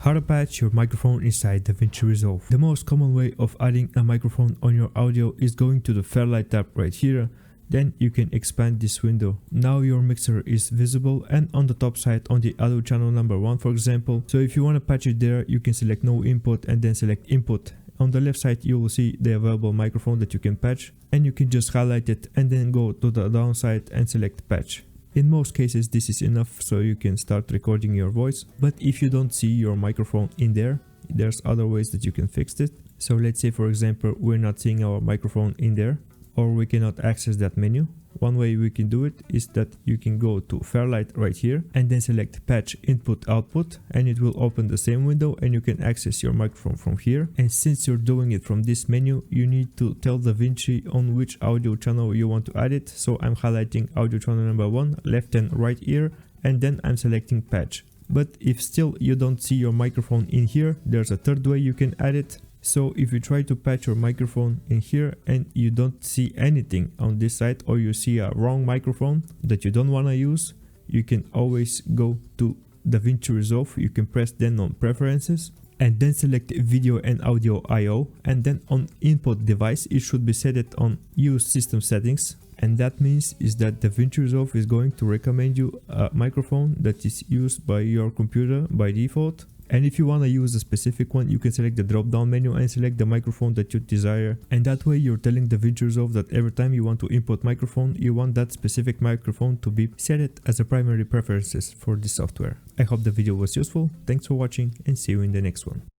How to patch your microphone inside Davinci Resolve. The most common way of adding a microphone on your audio is going to the Fairlight tab right here. Then you can expand this window. Now your mixer is visible and on the top side on the audio channel number 1, for example. So if you want to patch it there, you can select no input and then select input. On the left side you will see the available microphone that you can patch, and you can just highlight it and then go to the downside and select patch. In most cases this is enough so you can start recording your voice, but if you don't see your microphone in there, there's other ways that you can fix it. So let's say for example we're not seeing our microphone in there, or we cannot access that menu. One way we can do it is that you can go to Fairlight right here and then select patch input output, and it will open the same window and you can access your microphone from here. And since you're doing it from this menu, you need to tell Davinci on which audio channel you want to add it. So I'm highlighting audio channel number 1, left and right ear, and then I'm selecting patch. But if still you don't see your microphone in here, there's a third way you can add it. So if you try to patch your microphone in here and you don't see anything on this side, or you see a wrong microphone that you don't want to use, you can always go to Davinci Resolve. You can press then on preferences and then select video and audio I/O, and then on input device it should be set it on use system settings. And that means is that Davinci Resolve is going to recommend you a microphone that is used by your computer by default. And if you want to use a specific one, you can select the drop down menu and select the microphone that you desire. And that way you're telling Davinci Resolve that every time you want to input microphone, you want that specific microphone to be set as a primary preferences for this software. I hope the video was useful. Thanks for watching and see you in the next one.